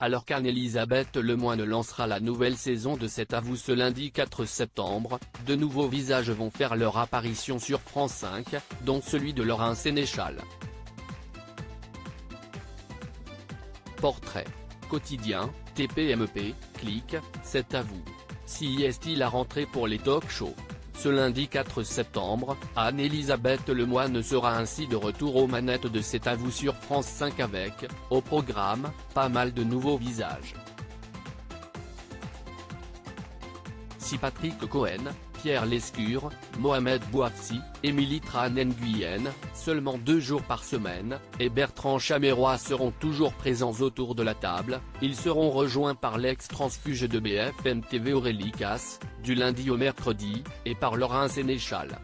Alors qu'Anne-Elisabeth Lemoine lancera la nouvelle saison de C'est à vous ce lundi 4 septembre, de nouveaux visages vont faire leur apparition sur France 5, dont celui de Laurent Sénéchal. Portrait, quotidien, TPMP, Clic, C'est à vous. Si est-il la rentrée pour les talk-shows? Ce lundi 4 septembre, Anne-Elisabeth Lemoine sera ainsi de retour aux manettes de C'est à vous sur France 5 avec, au programme, pas mal de nouveaux visages. Si Patrick Cohen, Pierre Lescure, Mohamed Bouafsi, Émilie Tran Nguyen, seulement 2 jours par semaine, et Bertrand Chameroy seront toujours présents autour de la table, ils seront rejoints par l'ex-transfuge de BFM TV Aurélie Casse, du lundi au mercredi, et par Laurent Sénéchal.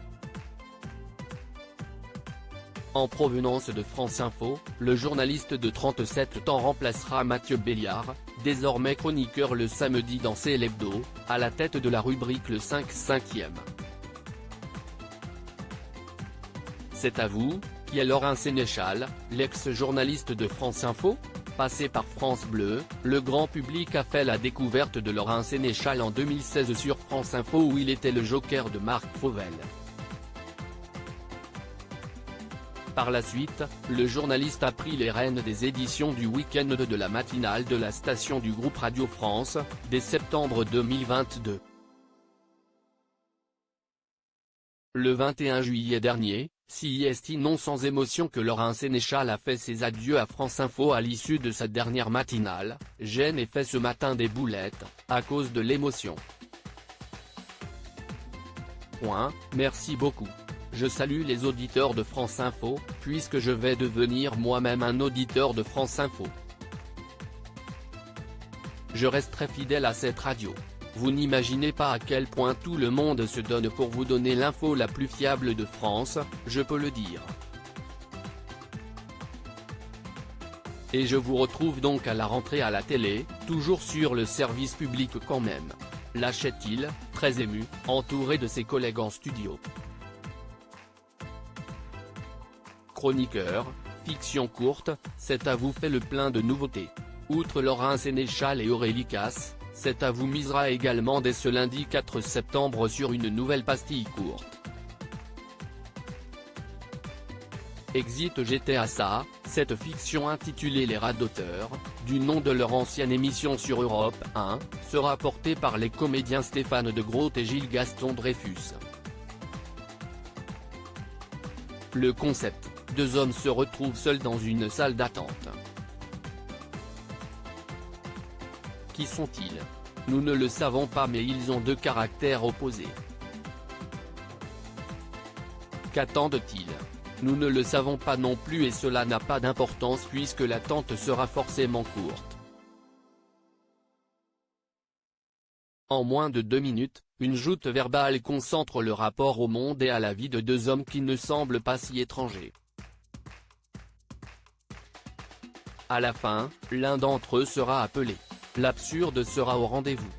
En provenance de France Info, le journaliste de 37 ans remplacera Mathieu Béliard, désormais chroniqueur le samedi dans C'est l'Hebdo, à la tête de la rubrique Le 5/5e. C'est à vous, qui est Laurent Sénéchal, l'ex-journaliste de France Info? Passé par France Bleu, le grand public a fait la découverte de Laurent Sénéchal en 2016 sur France Info où il était le joker de Marc Fauvel. Par la suite, le journaliste a pris les rênes des éditions du week-end de la matinale de la station du groupe Radio France, dès septembre 2022. Le 21 juillet dernier, c'est non sans émotion que Laurent Sénéchal a fait ses adieux à France Info à l'issue de sa dernière matinale. J'ai fait ce matin des boulettes, à cause de l'émotion. Merci beaucoup. Je salue les auditeurs de France Info, puisque je vais devenir moi-même un auditeur de France Info. Je resterai fidèle à cette radio. Vous n'imaginez pas à quel point tout le monde se donne pour vous donner l'info la plus fiable de France, je peux le dire. Et je vous retrouve donc à la rentrée à la télé, toujours sur le service public quand même. Lâchait-il, très ému, entouré de ses collègues en studio. Chroniqueur, fiction courte, C'est à vous fait le plein de nouveautés. Outre Laurent Sénéchal et Aurélie Casse, C'est à vous misera également dès ce lundi 4 septembre sur une nouvelle pastille courte. Exit GTA ça, cette fiction intitulée Les Rats d'auteur, du nom de leur ancienne émission sur Europe 1, sera portée par les comédiens Stéphane de Groot et Gilles Gaston Dreyfus. Le concept, 2 hommes se retrouvent seuls dans une salle d'attente. Qui sont-ils? Nous ne le savons pas mais ils ont 2 caractères opposés. Qu'attendent-ils? Nous ne le savons pas non plus et cela n'a pas d'importance puisque l'attente sera forcément courte. En moins de 2 minutes, une joute verbale concentre le rapport au monde et à la vie de 2 hommes qui ne semblent pas si étrangers. À la fin, l'un d'entre eux sera appelé. L'absurde sera au rendez-vous.